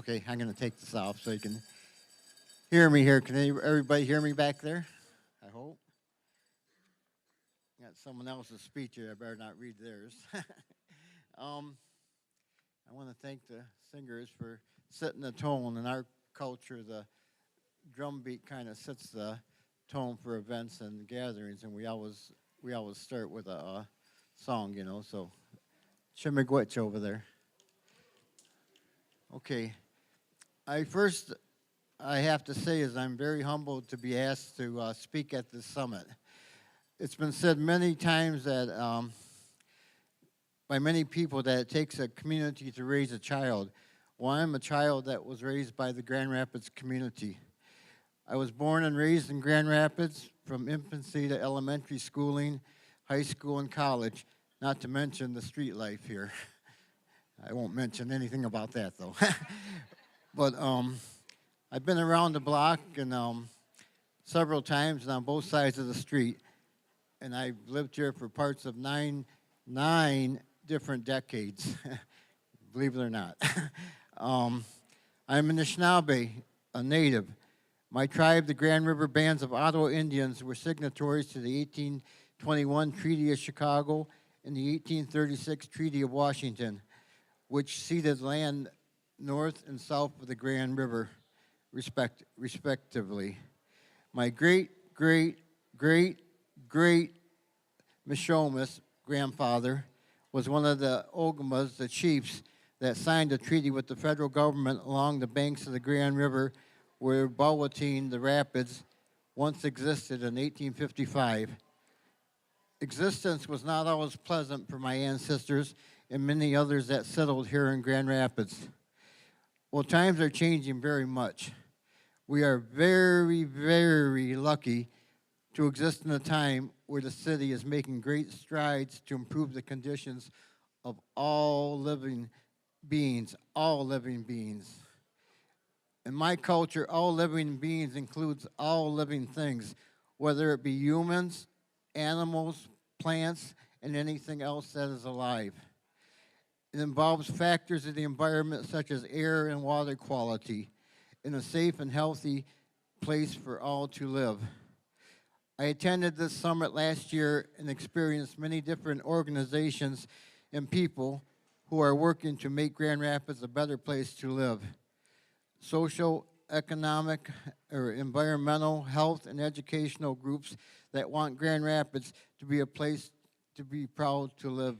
Okay, I'm going to take this off so you can hear me here. Can everybody hear me back there? I hope. Got someone else's speech here. I better not read theirs. um, I want to thank the singers for setting the tone. In our culture, the drum beat kind of sets the tone for events and gatherings, and we always start with a song, you know. So, Chimigwitch over there. Okay. I have to say is I'm very humbled to be asked to speak at this summit. It's been said many times that by many people that it takes a community to raise a child. Well, I'm a child that was raised by the Grand Rapids community. I was born and raised in Grand Rapids from infancy to elementary schooling, high school, and college, not to mention the street life here. I won't mention anything about that, though. But I've been around the block and several times and on both sides of the street, and I've lived here for parts of nine different decades, believe it or not. I'm an Anishinaabe, a native. My tribe, the Grand River Bands of Ottawa Indians, were signatories to the 1821 Treaty of Chicago and the 1836 Treaty of Washington, which ceded land north and south of the Grand River, respectively. My great Mishomis grandfather was one of the Ogamas, the chiefs, that signed a treaty with the federal government along the banks of the Grand River where Bawatine, the rapids, once existed in 1855. Existence was not always pleasant for my ancestors and many others that settled here in Grand Rapids. Well, times are changing very much. We are very, very lucky to exist in a time where the city is making great strides to improve the conditions of all living beings, all living beings. In my culture, all living beings includes all living things, whether it be humans, animals, plants, and anything else that is alive. It involves factors of the environment such as air and water quality in a safe and healthy place for all to live. I attended this summit last year and experienced many different organizations and people who are working to make Grand Rapids a better place to live. Social, economic, or environmental, health, and educational groups that want Grand Rapids to be a place to be proud to live.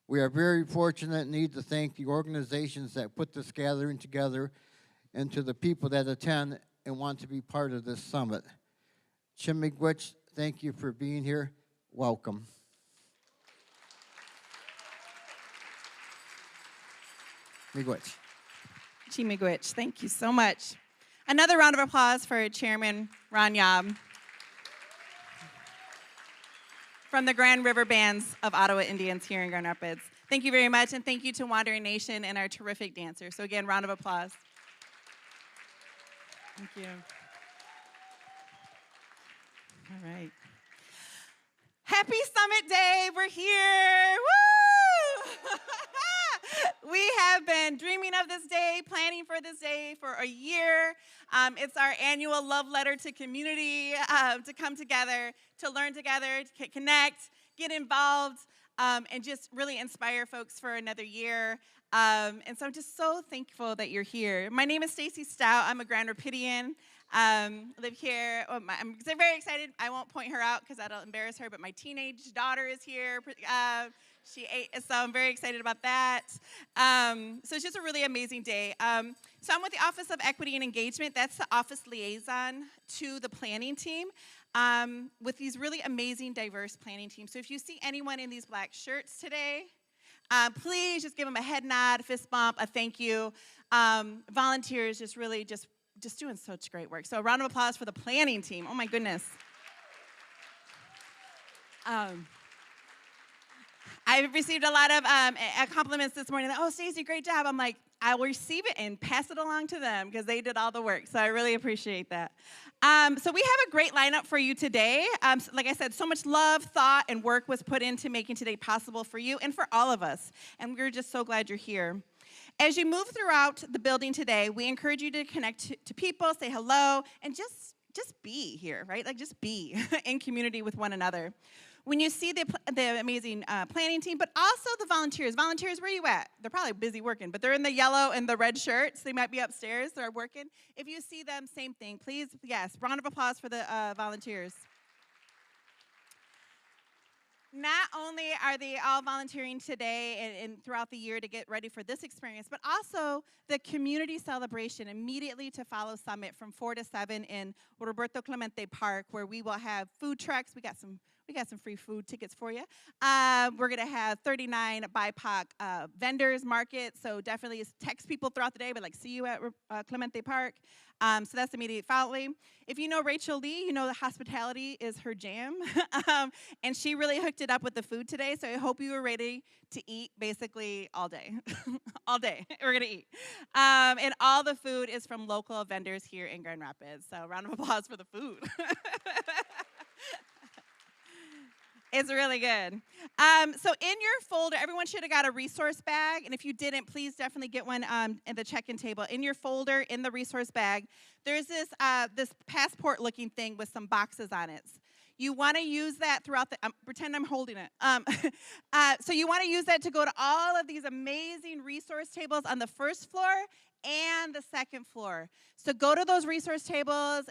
We are very fortunate and need to thank the organizations that put this gathering together and to the people that attend and want to be part of this summit. Chimigwitch, thank you for being here. Welcome. Miigwech. Chimigwich, thank you so much. Another round of applause for Chairman Ron Yob from the Grand River Bands of Ottawa Indians here in Grand Rapids. Thank you very much, and thank you to Wandering Nation and our terrific dancers. So again, round of applause. Thank you. All right. Happy Summit Day, we're here. Woo! We have been dreaming of this day, planning for this day for a year. It's our annual love letter to community, to come together, to learn together, to connect, get involved, and just really inspire folks for another year. And so I'm just so thankful that you're here. My name is Stacy Stout. I'm a Grand Rapidian. Live here. I'm very excited. I won't point her out because that'll embarrass her, but my teenage daughter is here. So I'm very excited about that. So it's just a really amazing day. So I'm with the Office of Equity and Engagement. That's the office liaison to the planning team with these really amazing, diverse planning teams. So if you see anyone in these black shirts today, please just give them a head nod, fist bump, a thank you. Volunteers just really just doing such great work. So a round of applause for the planning team. Oh my goodness. I've received a lot of compliments this morning. Oh, Stacey, great job. I'm like, I will receive it and pass it along to them because they did all the work. So I really appreciate that. So we have a great lineup for you today. Like I said, so much love, thought, and work was put into making today possible for you and for all of us. And we're just so glad you're here. As you move throughout the building today, we encourage you to connect to people, say hello, and just be here, right? Like just be in community with one another. When you see the amazing planning team, but also the volunteers. Volunteers, where are you at? They're probably busy working, but they're in the yellow and the red shirts. They might be upstairs. They're working. If you see them, same thing. Please, yes, round of applause for the volunteers. Not only are they all volunteering today and throughout the year to get ready for this experience, but also the community celebration immediately to follow Summit from 4 to 7 in Roberto Clemente Park, where we will have food trucks. We got some free food tickets for you. We're going to have 39 BIPOC vendors market, so definitely text people throughout the day, but like see you at Clemente Park. So that's immediate following. If you know Rachel Lee, you know that hospitality is her jam, and she really hooked it up with the food today, so I hope you were ready to eat basically all day. All day, we're going to eat. And all the food is from local vendors here in Grand Rapids, so round of applause for the food. It's really good. So in your folder, everyone should have got a resource bag, and if you didn't, please definitely get one at the check-in table. In your folder, in the resource bag, there's this passport-looking thing with some boxes on it. You want to use that throughout the, pretend I'm holding it. So you want to use that to go to all of these amazing resource tables on the first floor and the second floor. So go to those resource tables,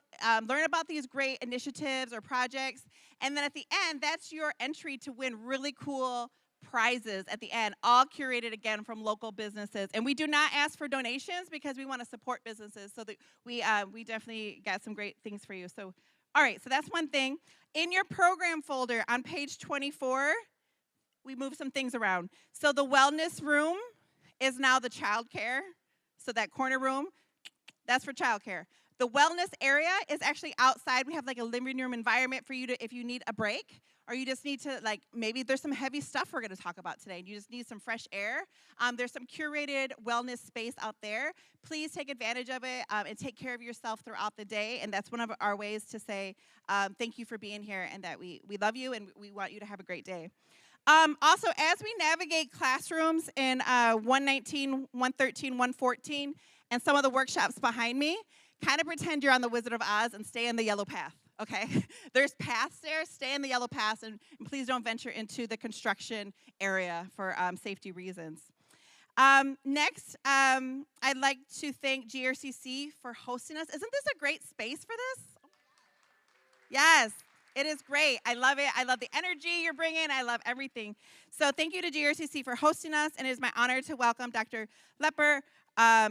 learn about these great initiatives or projects, and then at the end, that's your entry to win really cool prizes at the end, all curated again from local businesses. And we do not ask for donations because we want to support businesses, so that we definitely got some great things for you. So, all right, so that's one thing. In your program folder on page 24, we move some things around. So the wellness room is now the child care. So that corner room, that's for childcare. The wellness area is actually outside. We have like a living room environment for you to, if you need a break, or you just need to, like, maybe there's some heavy stuff we're going to talk about today, and you just need some fresh air. There's some curated wellness space out there. Please take advantage of it and take care of yourself throughout the day, and that's one of our ways to say thank you for being here and that we love you and we want you to have a great day. Also, as we navigate classrooms in 119, 113, 114, and some of the workshops behind me, kind of pretend you're on the Wizard of Oz and stay in the yellow path, okay? There's paths there. Stay in the yellow paths, and please don't venture into the construction area for safety reasons. Next, I'd like to thank GRCC for hosting us. Isn't this a great space for this? Yes. It is great. I love it. I love the energy you're bringing. I love everything. So thank you to GRCC for hosting us, and it is my honor to welcome Dr. Lepper,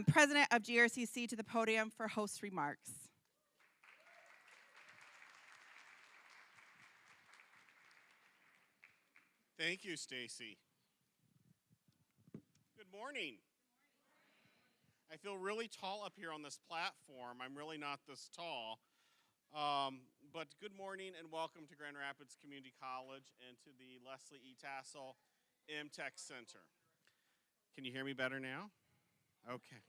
President of GRCC, to the podium for host remarks. Thank you, Stacy. Good morning. I feel really tall up here on this platform. I'm really not this tall. But good morning and welcome to Grand Rapids Community College and to the Leslie E. Tassel MTech Center. Can you hear me better now? Okay.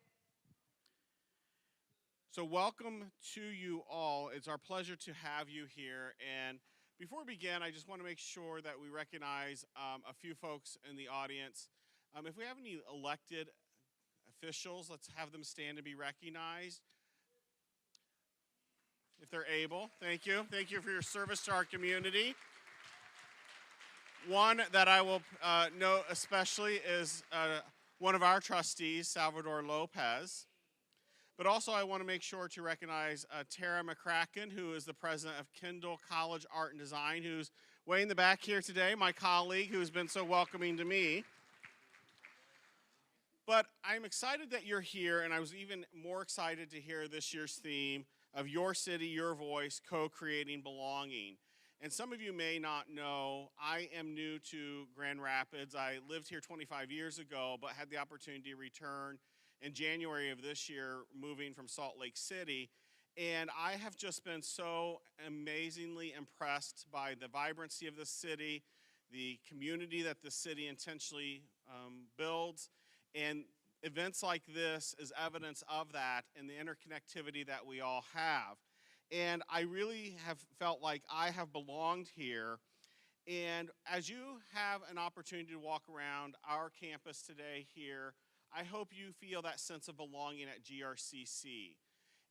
So welcome to you all. It's our pleasure to have you here. And before we begin, I just want to make sure that we recognize a few folks in the audience. If we have any elected officials, let's have them stand and be recognized. If they're able. Thank you. Thank you for your service to our community. One that I will note especially is one of our trustees, Salvador Lopez. But also I want to make sure to recognize Tara McCracken, who is the president of Kendall College Art and Design, who's way in the back here today, my colleague who's been so welcoming to me. But I'm excited that you're here, and I was even more excited to hear this year's theme of Your City, Your Voice, Co-Creating Belonging. And some of you may not know, I am new to Grand Rapids. I lived here 25 years ago, but had the opportunity to return in January of this year, moving from Salt Lake City. And I have just been so amazingly impressed by the vibrancy of the city, the community that the city intentionally builds, and events like this is evidence of that and the interconnectivity that we all have. And I really have felt like I have belonged here. And as you have an opportunity to walk around our campus today here, I hope you feel that sense of belonging at GRCC.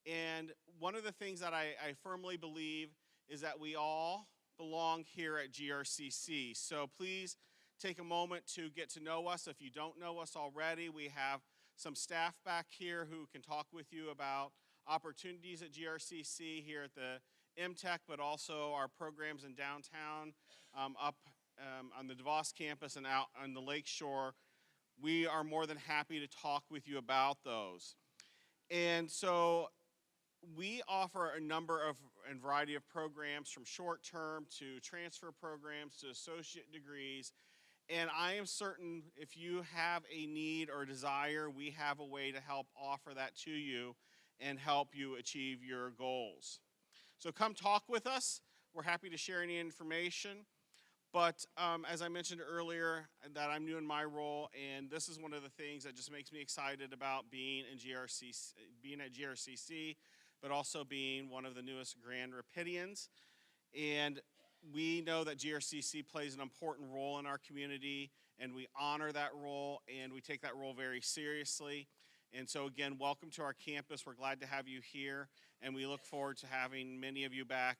And one of the things that I firmly believe is that we all belong here at GRCC. So please take a moment to get to know us. If you don't know us already, we have some staff back here who can talk with you about opportunities at GRCC here at the MTech, but also our programs in downtown, up on the DeVos campus and out on the Lakeshore. We are more than happy to talk with you about those. And so we offer a number of and variety of programs, from short-term to transfer programs to associate degrees. And I am certain if you have a need or desire, we have a way to help offer that to you and help you achieve your goals. So come talk with us. We're happy to share any information. But as I mentioned earlier, that I'm new in my role, and this is one of the things that just makes me excited about being at GRCC, but also being one of the newest Grand Rapidians. And we know that GRCC plays an important role in our community, and we honor that role, and we take that role very seriously. And so again, welcome to our campus. We're glad to have you here, and we look forward to having many of you back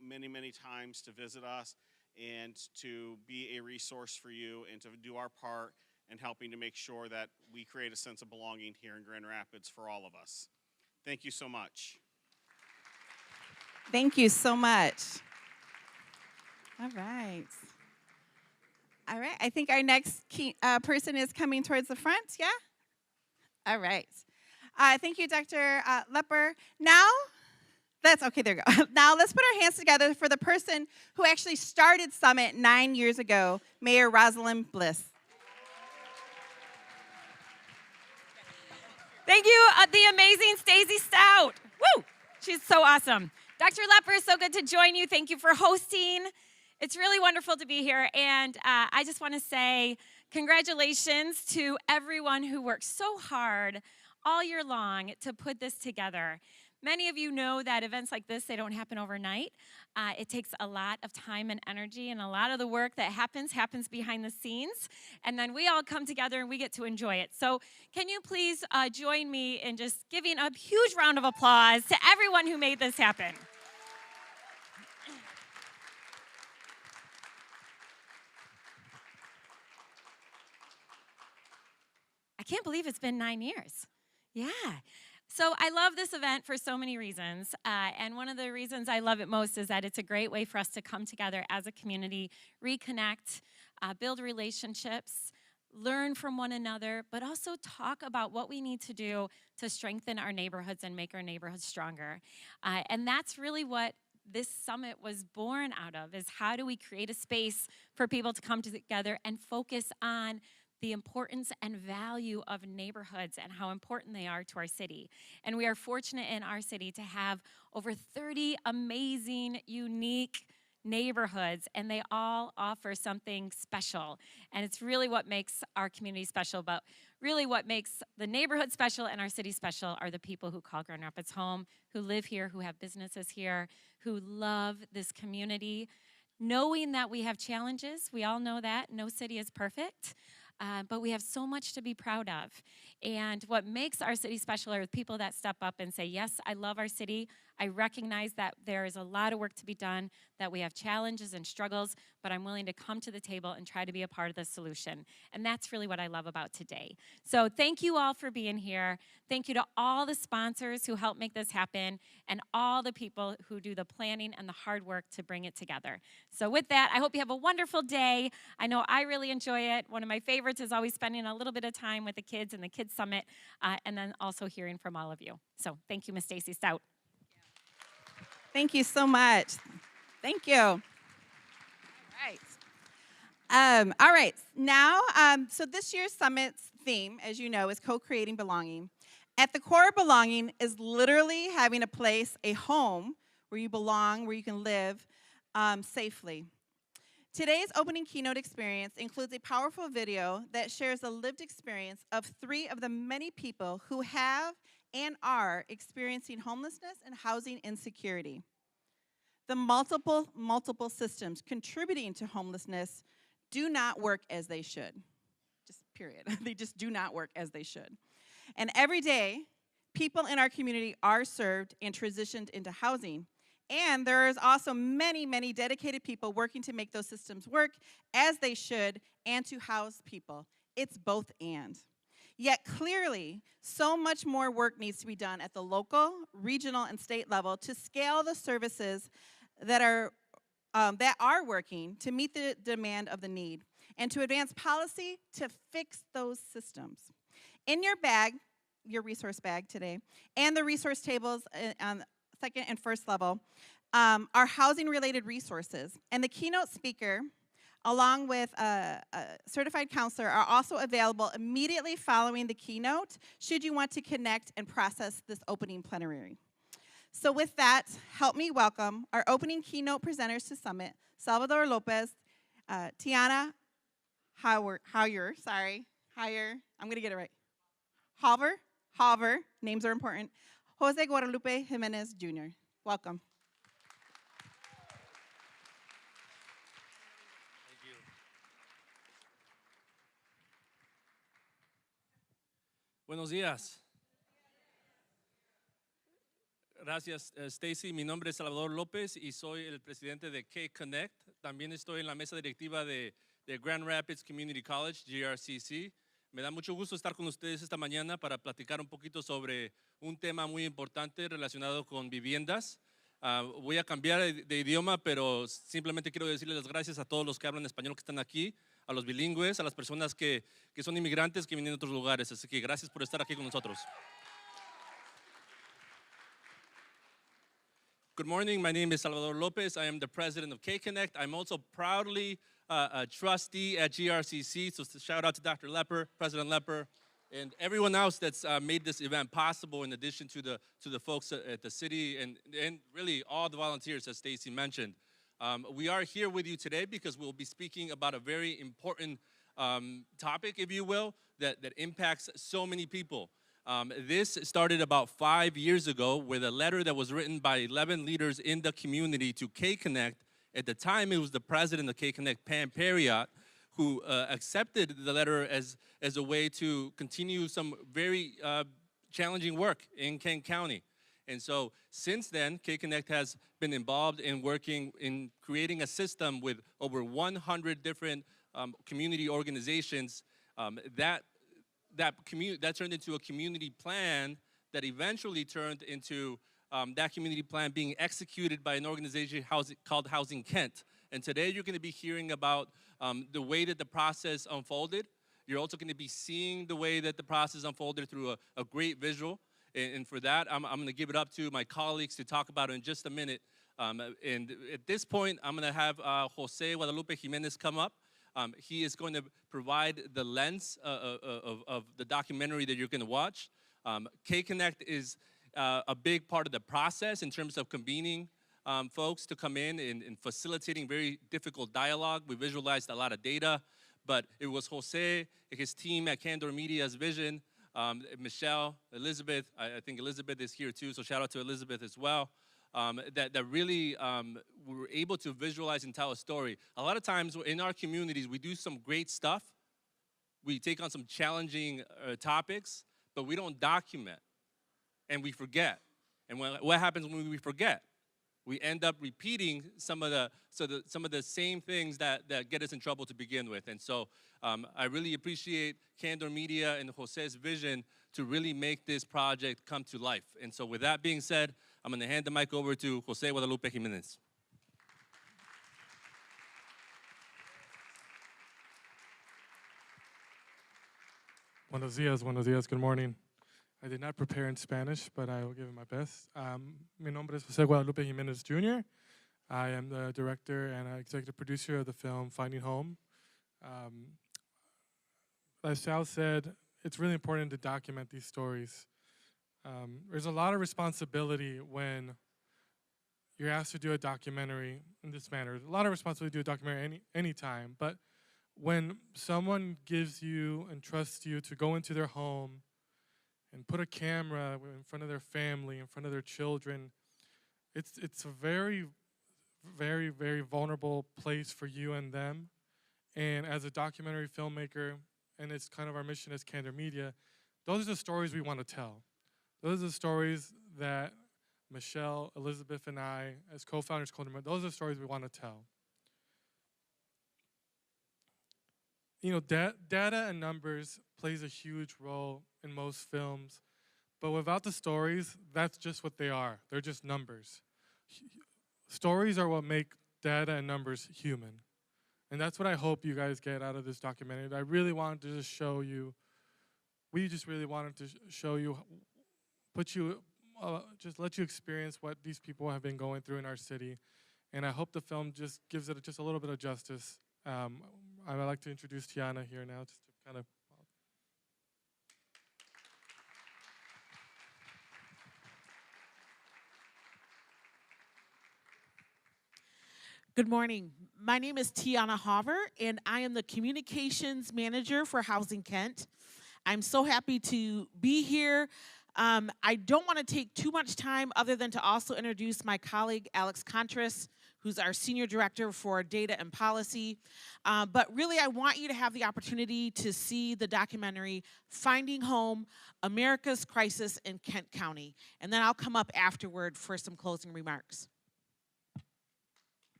many, many times to visit us and to be a resource for you and to do our part in helping to make sure that we create a sense of belonging here in Grand Rapids for all of us. Thank you so much. Thank you so much. All right. All right. I think our next person is coming towards the front. Yeah? All right. Thank you, Dr. Lepper. Now, okay, there we go. Now let's put our hands together for the person who actually started Summit 9 years ago, Mayor Rosalind Bliss. Thank you, the amazing Stacey Stout. Woo! She's so awesome. Dr. Lepper, so good to join you. Thank you for hosting. It's really wonderful to be here. And I just want to say congratulations to everyone who worked so hard all year long to put this together. Many of you know that events like this, they don't happen overnight. It takes a lot of time and energy, and a lot of the work that happens behind the scenes. And then we all come together and we get to enjoy it. So can you please join me in just giving a huge round of applause to everyone who made this happen? I can't believe it's been 9 years. Yeah. So I love this event for so many reasons, and one of the reasons I love it most is that it's a great way for us to come together as a community, reconnect, build relationships, learn from one another, but also talk about what we need to do to strengthen our neighborhoods and make our neighborhoods stronger. And that's really what this summit was born out of, is how do we create a space for people to come together and focus on the importance and value of neighborhoods and how important they are to our city. And we are fortunate in our city to have over 30 amazing, unique neighborhoods, and they all offer something special. And it's really what makes our community special, but really what makes the neighborhood special and our city special are the people who call Grand Rapids home, who live here, who have businesses here, who love this community. Knowing that we have challenges, we all know that, no city is perfect. But we have so much to be proud of. And what makes our city special are the people that step up and say, yes, I love our city. I recognize that there is a lot of work to be done, that we have challenges and struggles, but I'm willing to come to the table and try to be a part of the solution. And that's really what I love about today. So thank you all for being here. Thank you to all the sponsors who help make this happen and all the people who do the planning and the hard work to bring it together. So with that, I hope you have a wonderful day. I know I really enjoy it. One of my favorites is always spending a little bit of time with the kids and the Kids Summit, and then also hearing from all of you. So thank you, Ms. Stacey Stout. Thank you so much. Thank you. All right. Now, so this year's summit's theme, as you know, is co-creating belonging. At the core of belonging is literally having a place, a home, where you belong, where you can live safely. Today's opening keynote experience includes a powerful video that shares the lived experience of 3 of the many people who have and are experiencing homelessness and housing insecurity. The multiple systems contributing to homelessness do not work as they should. Just period. They just do not work as they should. And every day, people in our community are served and transitioned into housing. And there is also many, many dedicated people working to make those systems work as they should and to house people. It's both and. Yet clearly, so much more work needs to be done at the local, regional, and state level to scale the services that are working to meet the demand of the need and to advance policy to fix those systems. In your bag, your resource bag today, and the resource tables on second and first level are housing-related resources. And the keynote speaker, along with a certified counselor, are also available immediately following the keynote should you want to connect and process this opening plenary. So with that, help me welcome our opening keynote presenters to Summit, Salvador Lopez, Tiana Hauer, I'm going to get it right. Hauver, names are important, Jose Guadalupe Jimenez Jr. Welcome. Thank you. Buenos días. Gracias, Stacy. Mi nombre es Salvador López y soy el presidente de K-Connect. También estoy en la mesa directiva de Grand Rapids Community College, GRCC. Me da mucho gusto estar con ustedes esta mañana para platicar un poquito sobre un tema muy importante relacionado con viviendas. Voy a cambiar de idioma, pero simplemente quiero decirles las gracias a todos los que hablan español que están aquí, a los bilingües, a las personas que son inmigrantes que vienen de otros lugares. Así que gracias por estar aquí con nosotros. Good morning, my name is Salvador Lopez. I am the president of K-Connect. I'm also proudly a trustee at GRCC, so shout out to Dr. Lepper, President Lepper, and everyone else that's made this event possible in addition to the folks at the city and really all the volunteers, as Stacy mentioned. We are here with you today because we'll be speaking about a very important topic, if you will, that impacts so many people. This started about 5 years ago with a letter that was written by 11 leaders in the community to K-Connect. At the time, it was the president of K-Connect, Pam Perriott, who accepted the letter as a way to continue some very challenging work in Kent County. And so since then, K-Connect has been involved in working in creating a system with over 100 different community organizations that turned into a community plan that eventually turned into that community plan being executed by an organization called Housing Kent. And today you're going to be hearing about the way that the process unfolded. You're also going to be seeing the way that the process unfolded through a great visual. And for that, I'm going to give it up to my colleagues to talk about it in just a minute. And at this point, I'm going to have Jose Guadalupe Jimenez come up. He is going to provide the lens of the documentary that you're going to watch. K-Connect is a big part of the process in terms of convening folks to come in and facilitating very difficult dialogue. We visualized a lot of data, but it was Jose and his team at Candor Media's vision, Michelle, Elizabeth, I think Elizabeth is here too, so shout out to Elizabeth as well, that really were able to visualize and tell a story. A lot of times in our communities, we do some great stuff. We take on some challenging topics, but we don't document, and we forget. And what happens when we forget? We end up repeating some of the same things that get us in trouble to begin with. And so I really appreciate Candor Media and Jose's vision to really make this project come to life. And so with that being said, I'm going to hand the mic over to Jose Guadalupe Jimenez. Buenos días, good morning. I did not prepare in Spanish, but I will give it my best. Mi nombre es Jose Guadalupe Jimenez Jr. I am the director and executive producer of the film Finding Home. As Sal said, it's really important to document these stories. There's a lot of responsibility when you're asked to do a documentary in this manner. There's a lot of responsibility to do a documentary any time, but when someone gives you and trusts you to go into their home and put a camera in front of their family, in front of their children, it's a very, very, very vulnerable place for you and them. And as a documentary filmmaker and it's kind of our mission as Candor Media, those are the stories we want to tell. Those are the stories that Michelle, Elizabeth, and I, as co-founders, those are the stories we want to tell. You know, data and numbers plays a huge role in most films, but without the stories, that's just what they are. They're just numbers. Stories are what make data and numbers human. And that's what I hope you guys get out of this documentary. I really wanted to just show you, we just really wanted to show you, just let you experience what these people have been going through in our city. And I hope the film just gives it just a little bit of justice. I would like to introduce Tiana here now, just to kind of. Good morning. My name is Tiana Hover, and I am the Communications Manager for Housing Kent. I'm so happy to be here. I don't want to take too much time other than to also introduce my colleague, Alex Contras, who's our Senior Director for Data and Policy. But really, I want you to have the opportunity to see the documentary, Finding Home, America's Crisis in Kent County. And then I'll come up afterward for some closing remarks.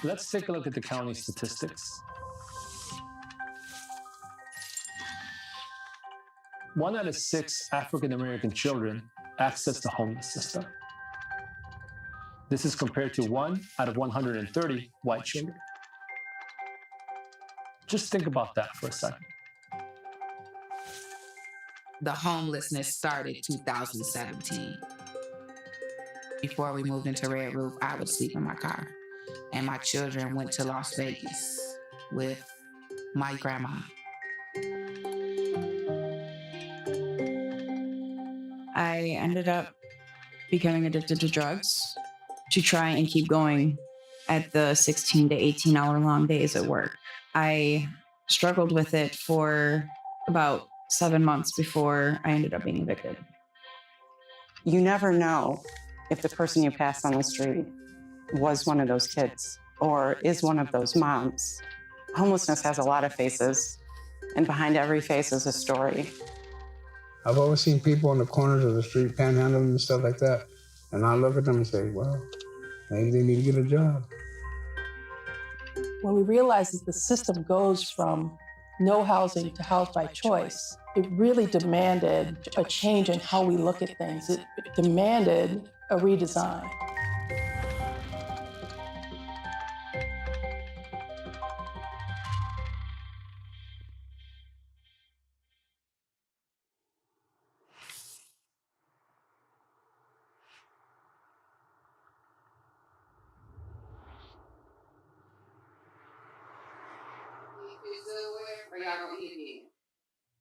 Let's take a look at the county statistics. 1 out of 6 African American children access the homeless system. This is compared to 1 out of 130 white children. Just think about that for a second. The homelessness started 2017. Before we moved into Red Roof, I would sleep in my car. And my children went to Las Vegas with my grandma. I ended up becoming addicted to drugs to try and keep going at the 16 to 18 hour long days at work. I struggled with it for about 7 months before I ended up being evicted. You never know if the person you pass on the street was one of those kids or is one of those moms. Homelessness has a lot of faces, and behind every face is a story. I've always seen people on the corners of the street panhandling and stuff like that, and I look at them and say, well, maybe they need to get a job. When we realize that the system goes from no housing to house by choice, it really demanded a change in how we look at things. It demanded a redesign.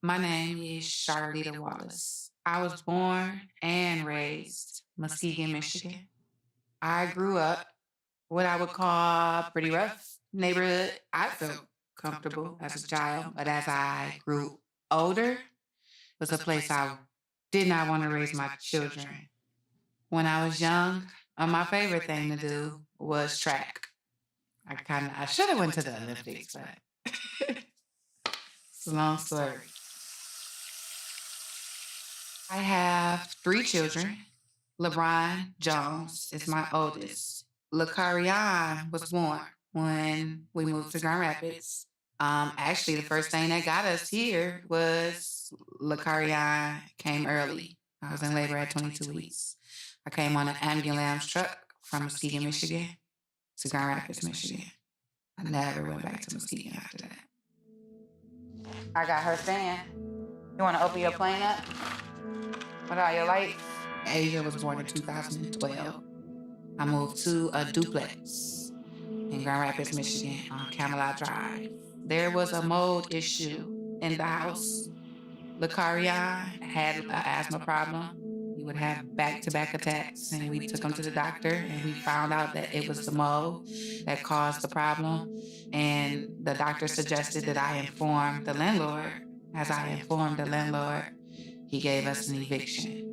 My name is Charlotta Wallace. I was born and raised Muskegon, Michigan. I grew up what I would call pretty rough neighborhood. I felt comfortable as a child, but as I grew older, it was a place I did not want to raise my children. When I was young, my favorite thing to do was track. I should have went to the Olympics, but it's a long story. I have 3 children. LeBron Jones is my oldest. LaCarion was born when we moved to Grand Rapids. Actually, the first thing that got us here was LaCarion came early. I was in labor at 22 weeks. I came on an ambulance truck from Muskegon, Michigan to Grand Rapids, Michigan. I never went back to Muskegon after that. I got her fan. You want to open your plane up? What are your lights? Asia was born in 2012. I moved to a duplex in Grand Rapids, Michigan, on Camelot Drive. There was a mold issue in the house. Lucarian had an asthma problem. He would have back-to-back attacks, and we took him to the doctor, and we found out that it was the mold that caused the problem. And the doctor suggested that I inform the landlord. As I informed the landlord, he gave us an eviction.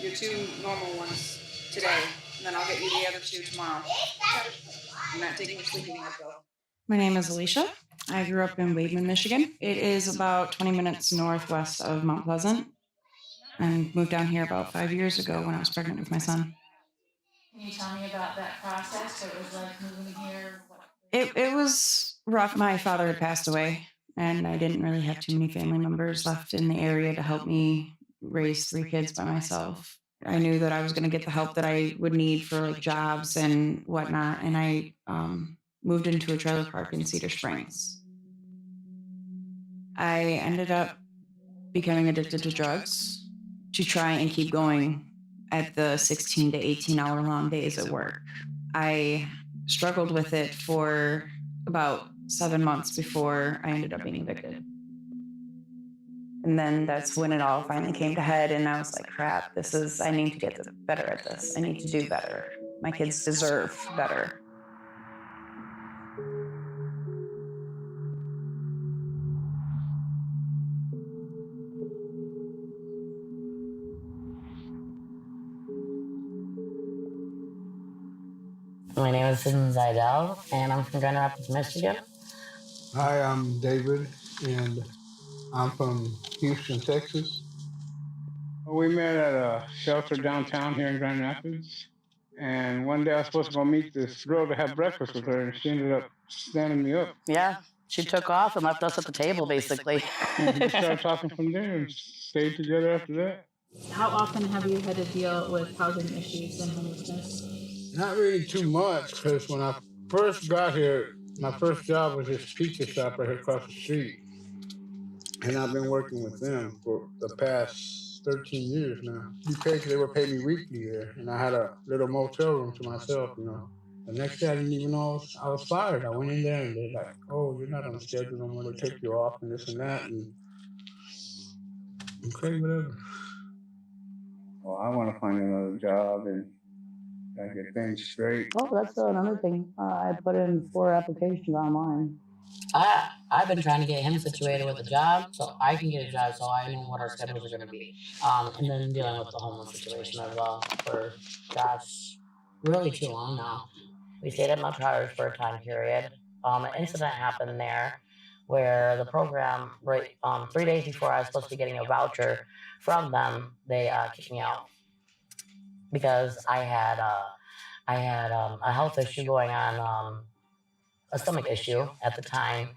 Your 2 normal ones today, and then I'll get you the other 2 tomorrow. I'm not taking your sleeping aid though. My name is Alicia. I grew up in Wademan, Michigan. It is about 20 minutes northwest of Mount Pleasant, and moved down here about 5 years ago when I was pregnant with my son. Can you tell me about that process? What it was like moving here? It was rough. My father had passed away, and I didn't really have too many family members left in the area to help me raise 3 kids by myself. I knew that I was going to get the help that I would need for like jobs and whatnot, and I moved into a trailer park in Cedar Springs. I ended up becoming addicted to drugs to try and keep going at the 16 to 18 hour long days at work. I struggled with it for about 7 months before I ended up being evicted. And then that's when it all finally came to head, and I was like, crap, I need to get better at this. I need to do better. My kids deserve better. My name is Susan Zidell, and I'm from Grand Rapids, Michigan. Hi, I'm David, and I'm from Houston, Texas. We met at a shelter downtown here in Grand Rapids. And one day I was supposed to go meet this girl to have breakfast with her, and she ended up standing me up. Yeah, she took off and left us at the table, basically. And we started talking from there and stayed together after that. How often have you had to deal with housing issues and homelessness? Not really too much, because when I first got here, my first job was this pizza shop right here across the street. And I've been working with them for the past 13 years now. They were paying me weekly there, and I had a little motel room to myself, you know. The next day, I didn't even know I was fired. I went in there, and they're like, oh, you're not on the schedule no more. They take you off and this and that. And okay, whatever. Well, I want to find another job and get things straight. Oh, that's another thing. I put in 4 applications online. I've been trying to get him situated with a job so I can get a job so I know what our schedules are going to be. And then dealing with the homeless situation as well for, really too long now. We stayed at Mount Towers for a time period. An incident happened there where the program, 3 days before I was supposed to be getting a voucher from them, they kicked me out because I had a health issue going on, a stomach issue at the time.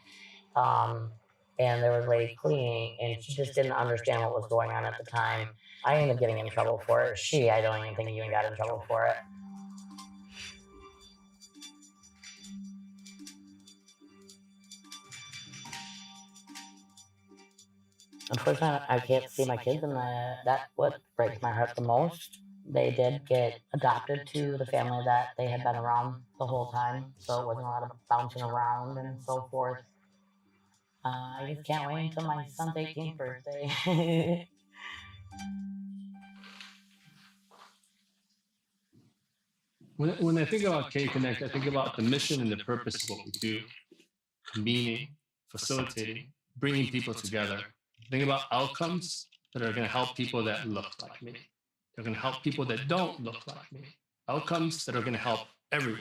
And there was a lady cleaning, and she just didn't understand what was going on at the time. I ended up getting in trouble for it. I don't even think even got in trouble for it. Unfortunately, I can't see my kids, and that's what breaks my heart the most. They did get adopted to the family that they had been around the whole time, so it wasn't a lot of bouncing around and so forth. I just can't wait until my son's 18th birthday. When I think about K-Connect, I think about the mission and the purpose of what we do. Convening, facilitating, bringing people together. Think about outcomes that are going to help people that look like me. They're going to help people that don't look like me. Outcomes that are going to help everyone.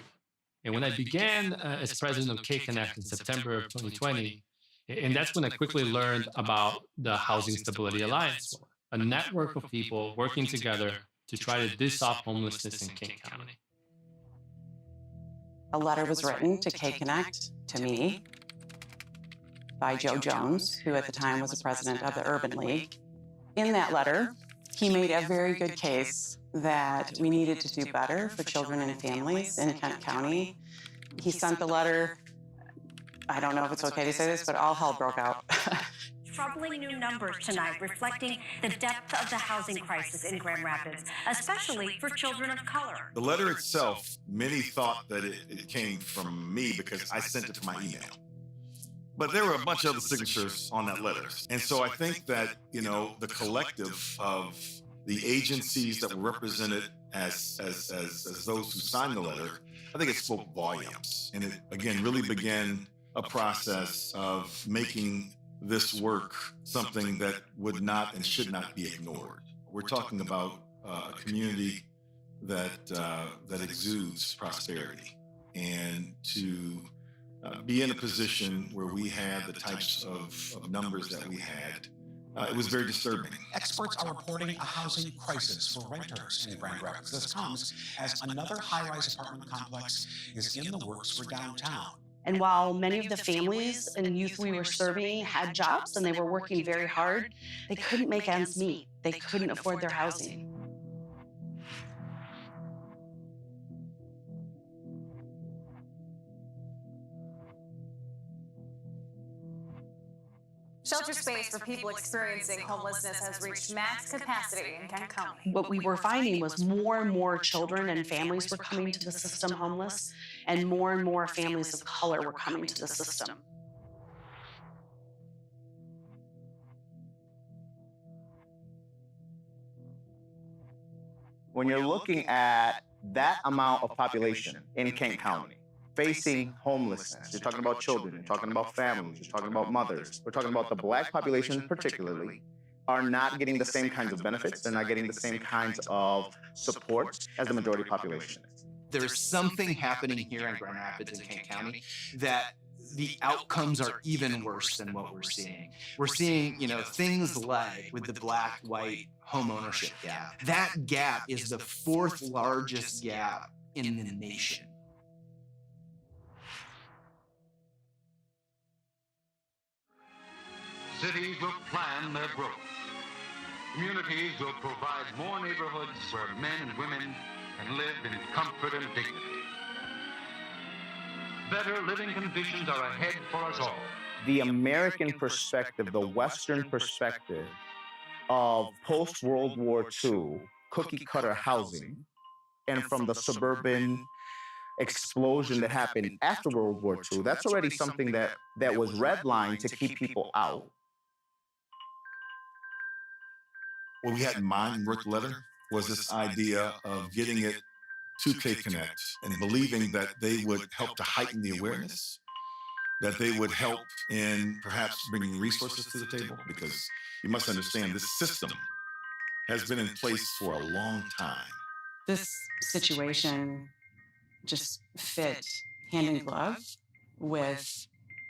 And when I began as president of K-Connect in September of 2020, and that's when I quickly learned about the Housing Stability Alliance, a network of people working together to try to dissolve homelessness in King County. A letter was written to K-Connect, to me, by Joe Jones, who at the time was the president of the Urban League. In that letter, he made a very good case that we needed to do better for children and families in Kent County. He sent the letter. I don't know if it's okay to say this, but all hell broke out. Troubling new numbers tonight reflecting the depth of the housing crisis in Grand Rapids, especially for children of color. The letter itself, many thought that it came from me because I sent it to my email. But there were a bunch of other signatures on that letter. And so I think that, you know, the collective of the agencies that were represented as those who signed the letter, I think it spoke volumes. And it, again, really began a process of making this work something that would not and should not be ignored. We're talking about a community that exudes prosperity, and to be in a position where we had the types of numbers that we had, it was very disturbing. Experts are reporting a housing crisis for renters in Grand Rapids. This comes as another high-rise apartment complex is in the works for downtown. And while many of the families and youth we were serving had jobs and they were working very hard, they couldn't make ends meet. They couldn't afford their housing. Shelter space for people experiencing homelessness has reached max capacity in Kent County. What we were finding was more and more children and families were coming to the system homeless, and more families of color were coming to the system. When you're looking at that amount of population in Kent County, facing homelessness. You're talking about children, you're talking about families, you're talking about mothers. We're talking about the Black population particularly are not getting the same kinds of benefits. They're not getting the same kinds of support as the majority population is. There's something happening here in Grand Rapids and Kent County that the outcomes are even worse than what we're seeing. We're seeing, things like with the Black-white homeownership gap. That gap is the fourth largest gap in the nation. Cities will plan their growth. Communities will provide more neighborhoods where men and women can live in comfort and dignity. Better living conditions are ahead for us all. The American perspective, the Western perspective of post-World War II cookie-cutter housing, and from the suburban explosion that happened after World War II, that's already something that was redlined to keep people out. What we had in mind and wrote the letter was this idea of getting it to K-Connect and believing that they would help to heighten the awareness, that they would help in perhaps bringing resources to the table, because you must understand this system has been in place for a long time. This situation just fit hand in glove with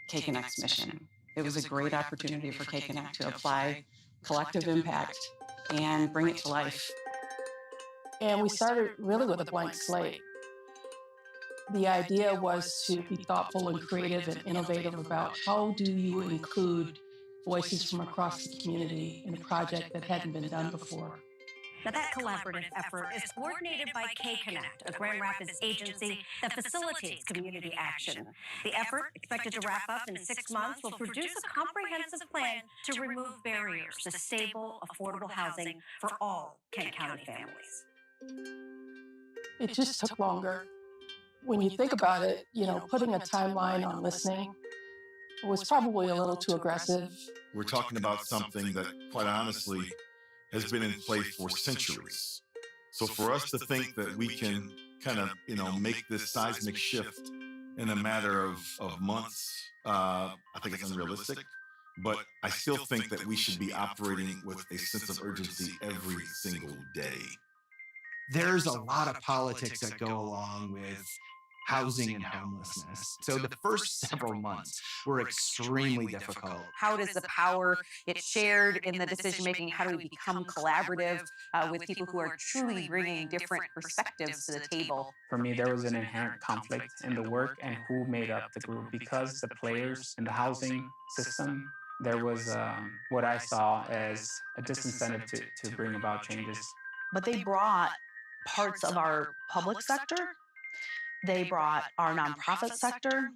K-Connect's mission. It was a great opportunity for K-Connect to apply collective impact and bring it to life. And we started really with a blank slate. The idea was to be thoughtful and creative and innovative about how do you include voices from across the community in a project that hadn't been done before. Now, that collaborative effort is coordinated by K-Connect, a Grand Rapids agency that facilitates community action. The effort, expected to wrap up in 6 months, will produce a comprehensive plan to remove barriers to stable, affordable housing for all Kent County families. It just took longer. When you think about it, putting a timeline on listening was probably a little too aggressive. We're talking about something that, quite honestly, has been in place for centuries. So for us to think that we can kind of, make this seismic shift in a matter of months, I think it's unrealistic. But I still think that we should be operating with a sense of urgency every single day. There's a lot of politics that go along with housing and homelessness. So the first several months were extremely difficult. How does the power get shared in the decision making? How do we become collaborative with people who are truly bringing different perspectives to the table? For me, there was an inherent conflict in the work and who made up the group, because the players in the housing system, there was what I saw as a disincentive to bring about changes. But they brought parts of our public sector. They brought our nonprofit sector.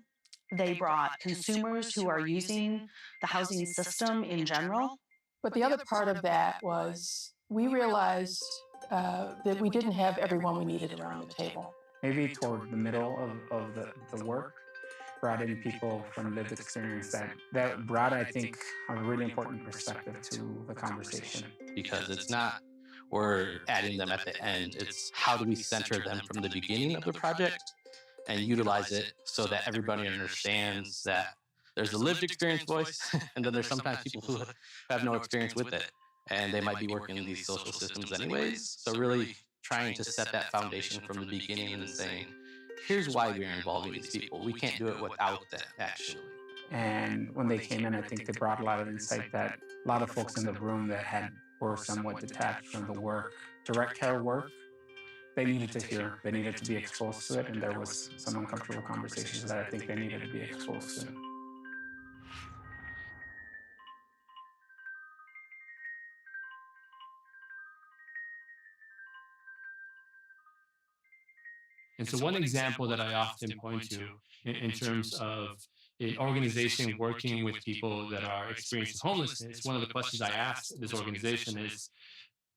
They brought consumers who are using the housing system in general. But the other part of that was we realized that we didn't have everyone we needed around the table. Maybe toward the middle of the work, brought in people from lived experience that brought, I think, a really important perspective to the conversation. Because it's not we're adding them at the end, it's how do we center them from the beginning of the project and utilize it so that everybody understands that there's a lived experience voice, and then there's sometimes people who have no experience with it, and they might be working in these social systems anyways. So really trying to set that foundation from the beginning and saying, here's why we're involving these people. We can't do it without that, actually. And when they came in, I think they brought a lot of insight that a lot of folks in the room that were somewhat detached from the work, direct care work, they needed to hear, they needed to be exposed to it, and there was some uncomfortable conversations that I think they needed to be exposed to. And so one example that I often point to in terms of an organization working with people that are experiencing homelessness, one of the questions I ask this organization is,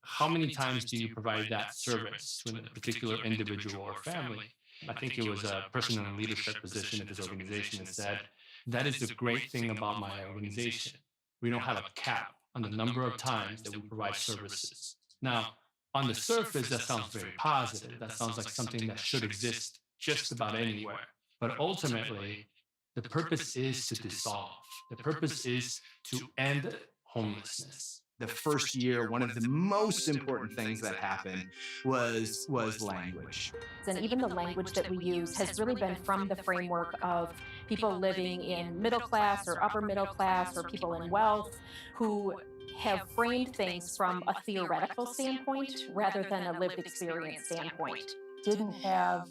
how many times do you provide that service to a particular individual or family? I think it was a person in a leadership position at this organization that said, that is the great thing about my organization. We don't have a cap on the number of times that we provide services. Now, on the surface, that sounds very positive. That sounds like something that should exist just about anywhere. But ultimately, the purpose is to dissolve. The purpose is to end homelessness. The first year, one of the most important things that happened was language. And even the language that we use has really been from the framework of people living in middle class or upper middle class or people in wealth who have framed things from a theoretical standpoint rather than a lived experience standpoint. Didn't have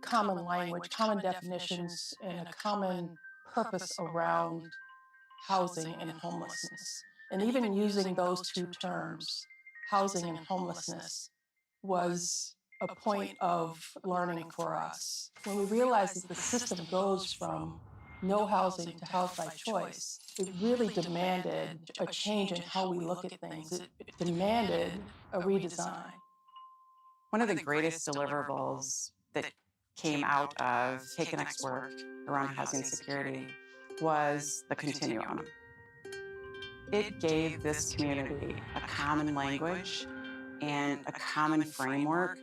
common language, common definitions, and a common purpose around housing and homelessness. And even using those two terms, housing and homelessness, was a point of learning for us. When we realized that the system goes from no housing to house by choice, it really demanded a change in how we look at things. It demanded a redesign. One of the greatest deliverables that came out of K-Connect's work around housing security was the continuum. It gave this community a common language and a common framework,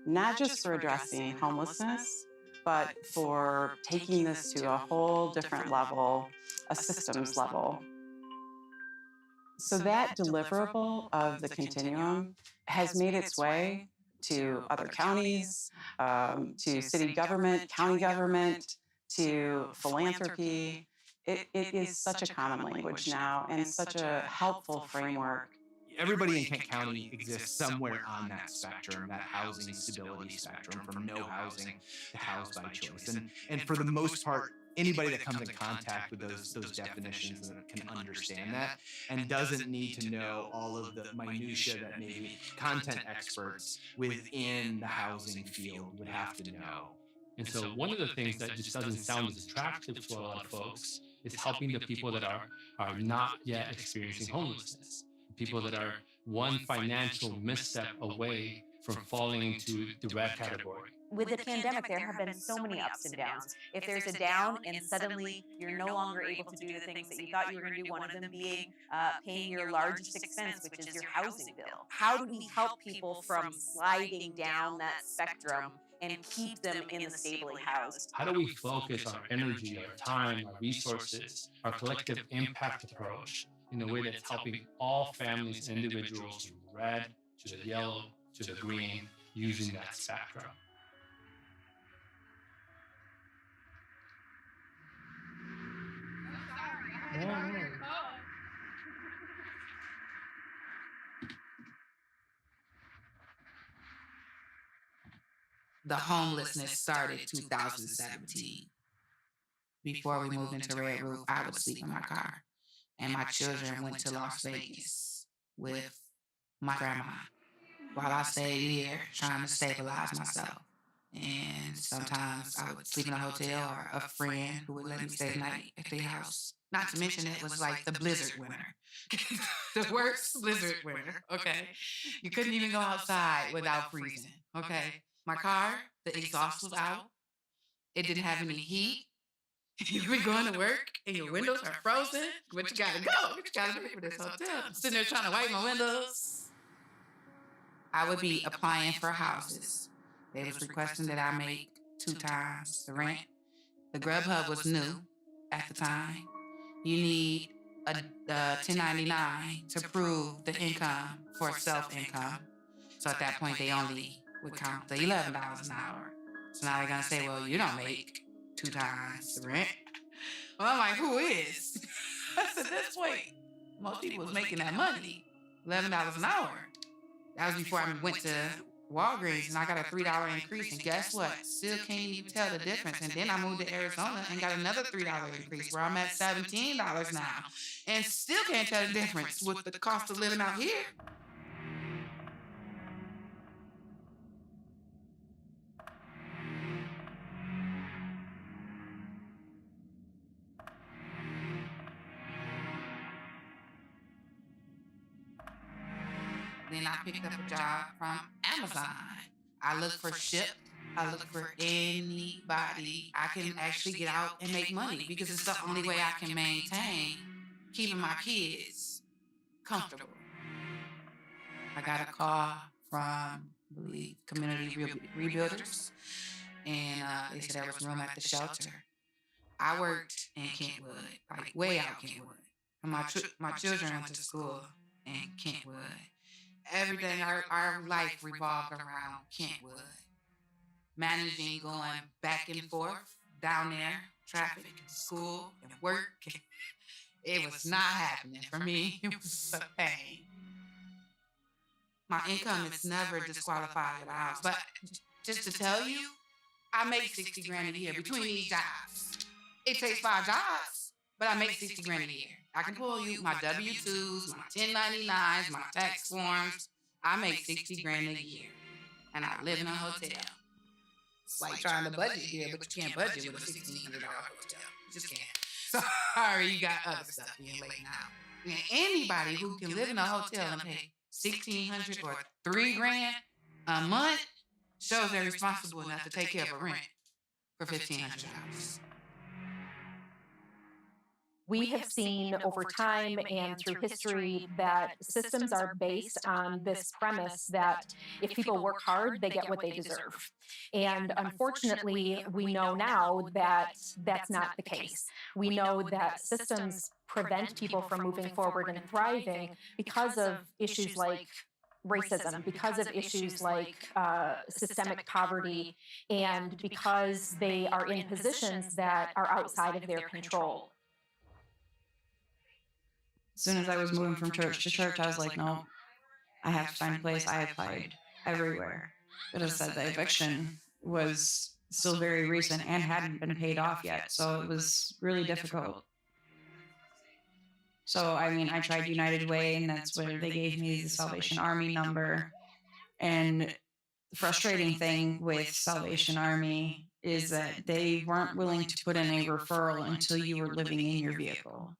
not just for addressing homelessness, but for taking this to a whole different level, a systems level. So that deliverable of the continuum has made its way to other counties, to city government, county government, to philanthropy. It is such a common language now and such a helpful framework. Everybody in Kent County exists somewhere on that spectrum, that housing stability spectrum, from no housing to housed by choice. And for the most part, anybody that comes in contact with those definitions can understand that and doesn't need to know all of the minutiae that maybe content experts within the housing field would have to know. And so one of the things that just doesn't sound as attractive to a lot of folks is helping the people that are not yet experiencing homelessness. People that are one financial misstep away from falling into the red category. With the pandemic, there have been so many ups and downs. If there's a down and suddenly you're no longer able to do the things that you thought you were going to do, one of them being paying your largest expense, which is your housing bill. How do we help people from sliding down that spectrum and keep them in the stably housed? How do we focus our energy, our time, our resources, our collective impact approach in a way that's helping all families and individuals from red to the yellow to the green using that spectrum? The homelessness started 2017. Before we moved into Red Roof, I would sleep in my car. And my children went to Las Vegas with my grandma. while I stayed here trying to stabilize myself. And sometimes I would sleep in a hotel or a friend who would let me stay the night at their house. Not to mention it was like the blizzard winter. The worst blizzard winter, okay? You couldn't even go outside without freezing, okay? My car, the exhaust was out. It didn't have any heat. You be going to work and your windows are frozen, but you gotta go. What you gotta do for this hotel? I'm sitting there trying to wipe my windows. I would be applying for houses. They was requesting that I make 2 times the rent. The Grubhub was new at the time. You need a 1099 to prove the income for self-income. So at that point, they only would count the $11 an hour. So now they're gonna say, well, you don't make 2 times the rent. Well, I'm like, who is? I said, that's wait. Most people was making that money, $11 an hour. That was before I went to Walgreens and I got a $3 increase. And guess what? Still can't even tell the difference. And then I moved to Arizona and got another $3 increase where I'm at $17 now. And still can't tell the difference with the cost of living out here. Then I picked up a job from Amazon. I look for Shipt. I look for anybody I can actually get out and make money because it's the only way I can maintain keeping my kids comfortable. I got a call from, I believe, Community Rebuilders, and they said there was room at the shelter. I worked in Kentwood, like way out Kentwood. And my children went to school in Kentwood. Everything, our life revolved around Kentwood. Managing, going back and forth, down there, traffic, school, and work. It was not happening for me. It was a pain. My income is never disqualified with a house. But just to tell you, I make 60 grand a year between these jobs. It takes 5 jobs, but I make 60 grand a year. I can pull you my W-2s, my 1099s, my tax forms. I make 60 grand a year. And I live in a hotel. It's like trying to budget here, but you can't budget with a $1,600 hotel. You just can't. Sorry, you got other stuff being laid out. And anybody who can live in a hotel and pay $1,600 or $3 grand a month shows they're responsible enough to take care of a rent for $1,500. We have seen over time and through history that systems are based on this premise that if people work hard, they get what they deserve. And unfortunately, we know now that that's not the case. We know that systems prevent people from moving forward and thriving because of issues like racism, because of issues like systemic poverty, and because they are in positions that are outside of their control. As soon as I was moving from church to church, I was like, no, I have to find a place. I applied everywhere. But as I said, the eviction was still very recent and hadn't been paid off yet. So it was really difficult. So, I mean, I tried United Way, and that's where they gave me the Salvation Army number. And the frustrating thing with Salvation Army is that they weren't willing to put in a referral until you were living in your vehicle.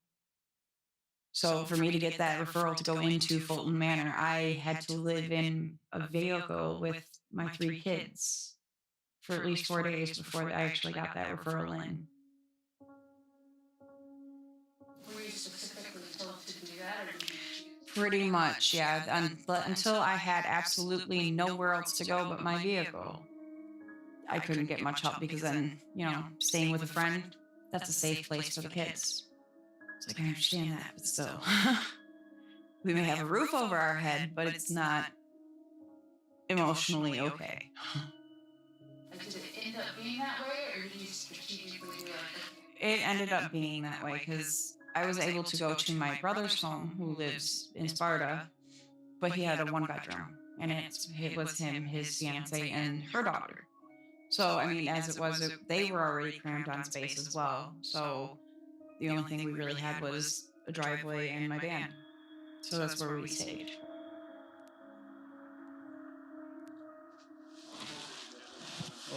So for me to get that referral to go into Fulton Manor, I had to live in a vehicle with my 3 kids for at least 4 days before I actually got that referral in. Were you specifically told to do that, or did you choose? Pretty much, yeah. But until I had absolutely nowhere else to go but my vehicle, I couldn't get much help because then, staying with a friend, that's a safe place for the kids. It's like, I understand that, but still. We may have a roof over our head, but it's not emotionally okay. Like, did it end up being that way, or did you strategically do it? It ended up being that way because I was able to go to my brother's home, who lives in Sparta, but he had a 1-bedroom, and it was him, his fiance, and her daughter. So, I mean, as it was, they were already crammed on space as well. So the only thing we really had was a driveway and my van. So that's where we stayed.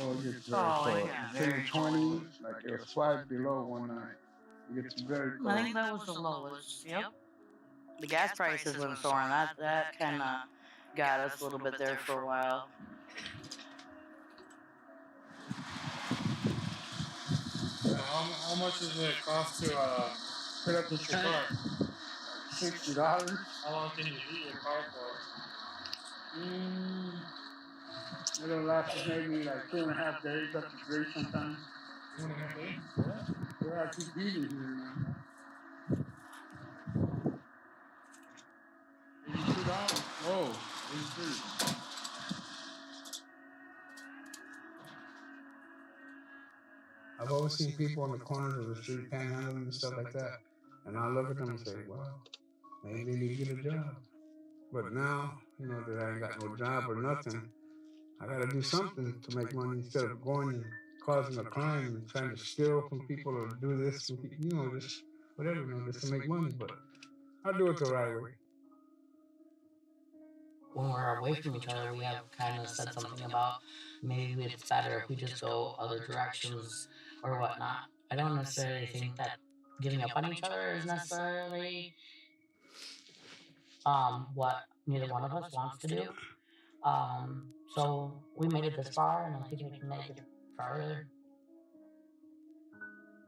Oh, it gets very cold. It's in the 20s, like it was 5 below one night. It gets very cold. I think that was the lowest. Yep. The gas prices went soaring. That kind of got us a little bit there for a while. How much does it cost to put up with your car? $60. How long can you heat your car for? It'll last us maybe like 2.5 days, up to 3 sometimes. 2.5 days? Yeah, I keep heating here now. $82. Whoa, 83. I've always seen people on the corners of the street panhandling and stuff like that. And I look at them and say, well, maybe they need to get a job. But now, you know, that I ain't got no job or nothing, I gotta do something to make money instead of going and causing a crime and trying to steal from people or do this, you know, just whatever, you know, just to make money. But I do it the right way. When we're away from each other, we have kind of said something about maybe it's better if we just go other directions or whatnot. I don't necessarily think that giving up on each other is necessarily what neither one of us wants to do. So we made it this far, and I think we can make it farther.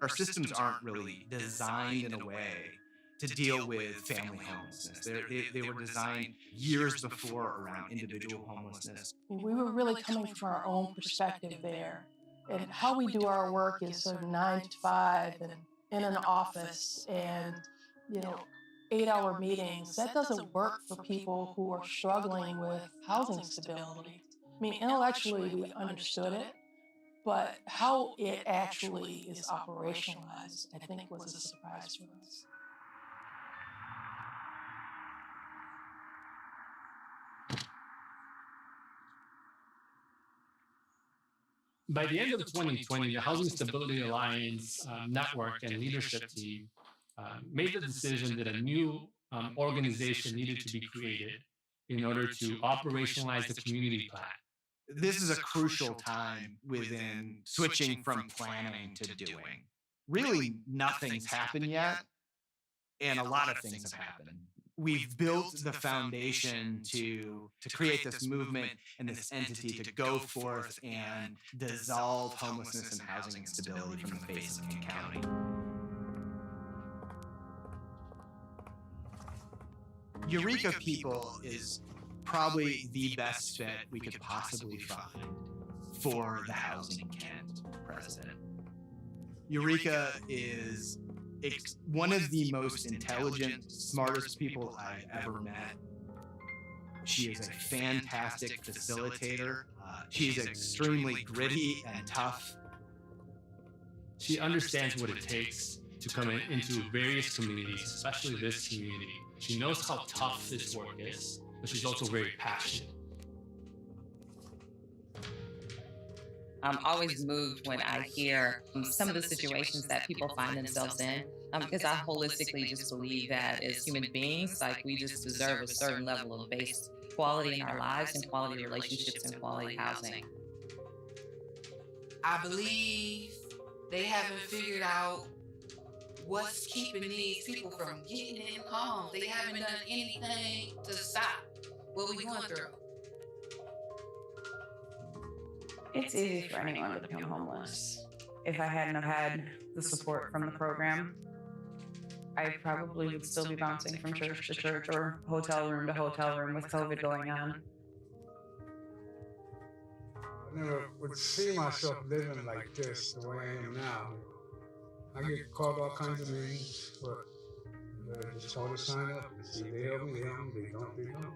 Our systems aren't really designed in a way to deal with family homelessness. They were designed years before around individual homelessness. We were really coming from our own perspective there. And how we do our work is sort of 9 to 5 and in an office and, 8-hour meetings. That doesn't work for people who are struggling with housing stability. I mean, intellectually, we understood it, but how it actually is operationalized, I think, was a surprise for us. By the end of 2020, the Housing Stability Alliance network and leadership team made the decision that a new organization needed to be created in order to operationalize the community plan. This is a crucial time within switching from planning to doing. Really, nothing's happened yet, and a lot of things have happened. We've built the foundation to create this movement and this entity to go forth and dissolve homelessness and housing instability from the face of King County. Eureka People is probably the best fit we could possibly find for the Housing Kent president. Eureka is one of the most intelligent, smartest people I've ever met. She is a fantastic facilitator. She's extremely gritty and tough. She understands what it takes to come into various communities, especially this community. She knows how tough this work is, but she's also very passionate. I'm always moved when I hear some of the situations that people find themselves in, because I holistically just believe that as human beings, like, we just deserve a certain level of base quality in our lives and quality relationships and quality housing. I believe they haven't figured out what's keeping these people from getting in homes. They haven't done anything to stop what we're going through. It's easy for anyone to become homeless. If I hadn't have had the support from the program, I probably would still be bouncing from church to church or hotel room to hotel room with COVID going on. I never would see myself living like this the way I am now. I get called all kinds of names, but I just told to sign up and see if they help me, they help me, they don't, they don't.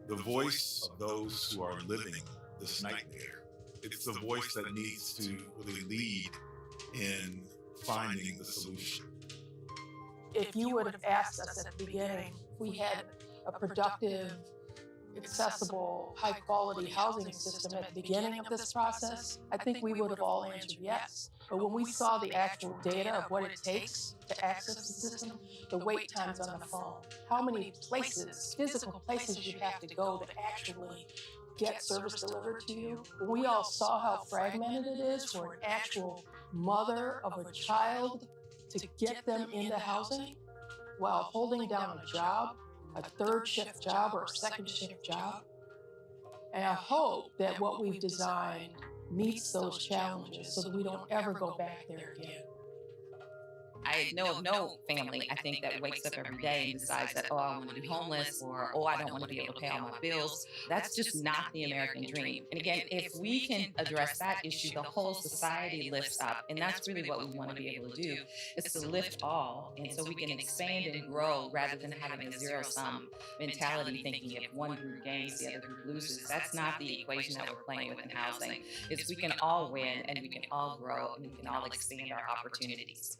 The voice of those who are living this nightmare. It's the voice that needs to really lead in finding the solution. If you would have asked us at the beginning, if we had a productive, accessible, high-quality housing system at the beginning of this process, I think we would have all answered yes. But when we saw the actual data of what it takes to access the system, the wait times on the phone, how many places, physical places you have to go to actually get service delivered to you. We all saw how fragmented it is for an actual mother of a child to get them into housing while holding down a job, a third shift job or a second shift job. And I hope that what we've designed meets those challenges so that we don't ever go back there again. I know of no family, I think, that wakes up every day and decides that, oh, I want to be homeless, or, oh, I don't want to be able to pay all my bills. That's just not the American dream. And again, if we can address that issue, the whole society lifts up. And that's really what we want to be able to do, is to lift all. And so we can expand and grow rather than having a zero-sum mentality, thinking if one group gains, the other group loses. That's not the equation that we're playing with in housing. It's we can all win, and we can all grow, and we can all expand our opportunities.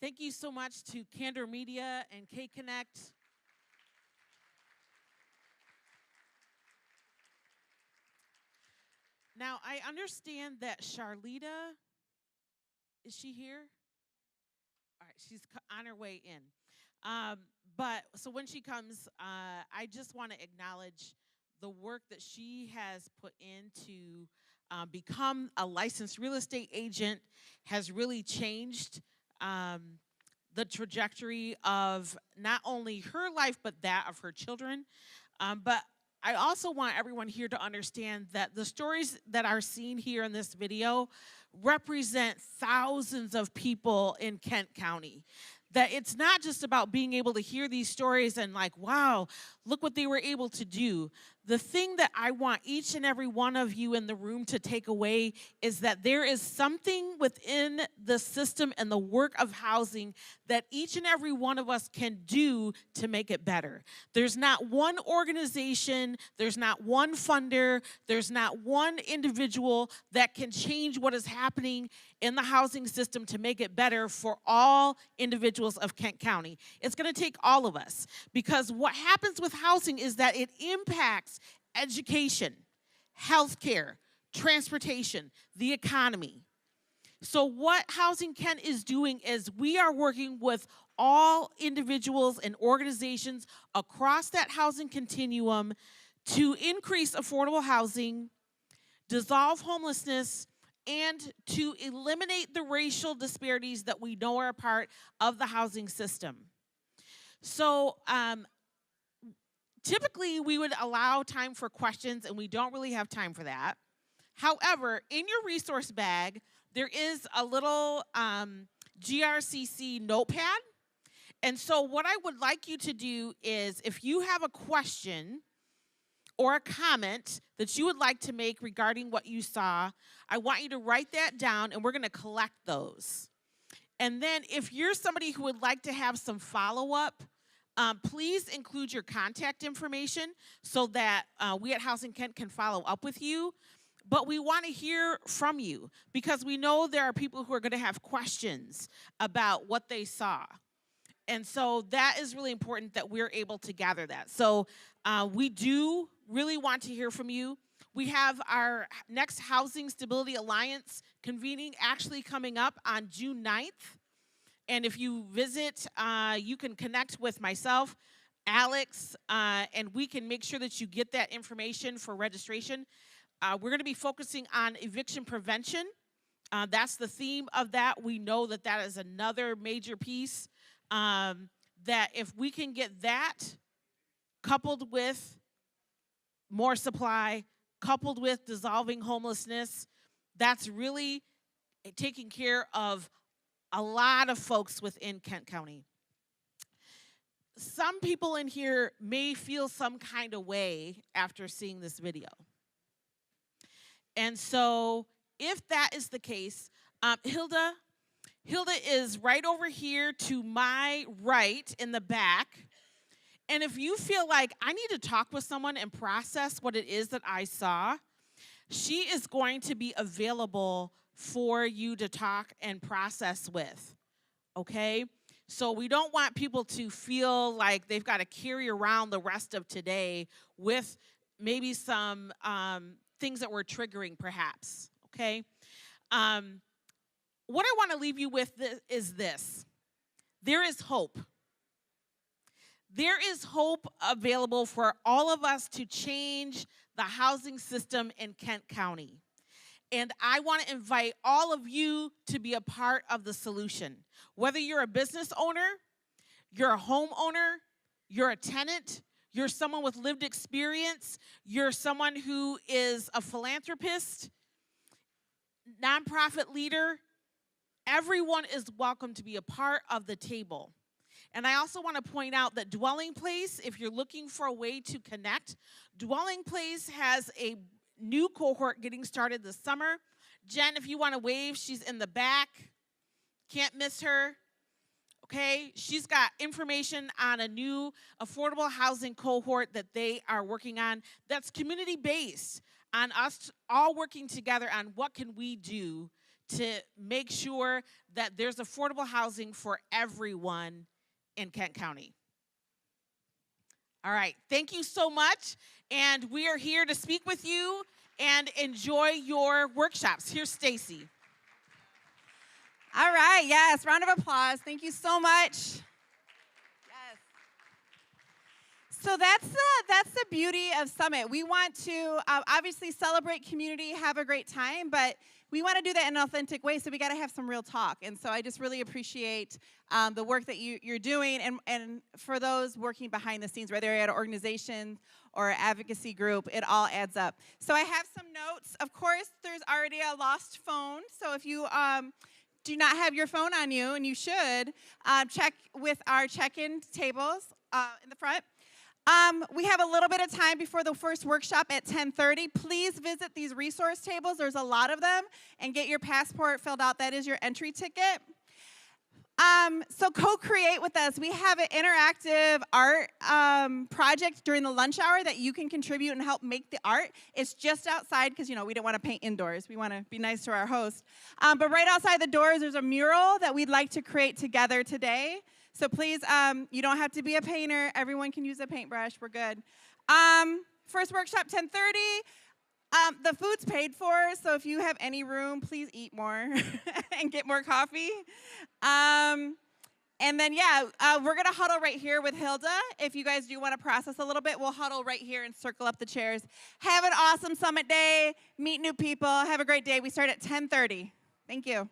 Thank you so much to Candor Media and K-Connect. Now, I understand that Charlita, is she here? All right, she's on her way in. But so when she comes, I just want to acknowledge the work that she has put into become a licensed real estate agent has really changed the trajectory of not only her life, but that of her children. But I also want everyone here to understand that the stories that are seen here in this video represent thousands of people in Kent County. That it's not just about being able to hear these stories and like, wow, look what they were able to do. The thing that I want each and every one of you in the room to take away is that there is something within the system and the work of housing that each and every one of us can do to make it better. There's not one organization, there's not one funder, there's not one individual that can change what is happening in the housing system to make it better for all individuals of Kent County. It's going to take all of us, because what happens with housing is that it impacts education, healthcare, transportation, the economy. So what Housing Kent is doing is we are working with all individuals and organizations across that housing continuum to increase affordable housing, dissolve homelessness, and to eliminate the racial disparities that we know are a part of the housing system. So typically we would allow time for questions, and we don't really have time for that. However, in your resource bag, there is a little GRCC notepad. And so what I would like you to do is, if you have a question or a comment that you would like to make regarding what you saw, I want you to write that down, and we're going to collect those. And then if you're somebody who would like to have some follow-up, please include your contact information so that we at Housing Kent can follow up with you. But we want to hear from you because we know there are people who are going to have questions about what they saw. And so that is really important that we're able to gather that. So we do really want to hear from you. We have our next Housing Stability Alliance convening actually coming up on June 9th. And if you visit, you can connect with myself, Alex, and we can make sure that you get that information for registration. We're going to be focusing on eviction prevention. That's the theme of that. We know that that is another major piece. That if we can get that coupled with more supply, coupled with dissolving homelessness, that's really taking care of a lot of folks within Kent County. Some people in here may feel some kind of way after seeing this video. And so if that is the case, Hilda is right over here to my right in the back. And if you feel like I need to talk with someone and process what it is that I saw, she is going to be available for you to talk and process with, okay? So we don't want people to feel like they've got to carry around the rest of today with maybe some things that were triggering perhaps, okay? What I want to leave you with is this. There is hope. There is hope available for all of us to change the housing system in Kent County. And I want to invite all of you to be a part of the solution. Whether you're a business owner, you're a homeowner, you're a tenant, you're someone with lived experience, you're someone who is a philanthropist, nonprofit leader, everyone is welcome to be a part of the table. And I also want to point out that Dwelling Place, if you're looking for a way to connect, Dwelling Place has a new cohort getting started this summer. Jen, if you want to wave, she's in the back. Can't miss her. Okay, she's got information on a new affordable housing cohort that they are working on that's community-based, on us all working together on what can we do to make sure that there's affordable housing for everyone in Kent County. All right, thank you so much. And we are here to speak with you and enjoy your workshops. Here's Stacy. All right, yes, round of applause. Thank you so much. Yes. So that's the beauty of Summit. We want to obviously celebrate community, have a great time, but we want to do that in an authentic way, so we got to have some real talk. And so I just really appreciate the work that you're doing, and for those working behind the scenes, whether you're at an organization or an advocacy group, it all adds up. So I have some notes. Of course, there's already a lost phone, so if you do not have your phone on you, and you should, check with our check-in tables in the front. We have a little bit of time before the first workshop at 10:30. Please visit these resource tables. There's a lot of them, and get your passport filled out. That is your entry ticket. So co-create with us. We have an interactive art project during the lunch hour that you can contribute and help make the art. It's just outside because, we don't want to paint indoors. We want to be nice to our host. But right outside the doors, there's a mural that we'd like to create together today. So please, you don't have to be a painter. Everyone can use a paintbrush. We're good. First workshop, 10:30. The food's paid for, so if you have any room, please eat more and get more coffee. And then, we're going to huddle right here with Hilda. If you guys do want to process a little bit, we'll huddle right here and circle up the chairs. Have an awesome Summit day. Meet new people. Have a great day. We start at 10:30. Thank you.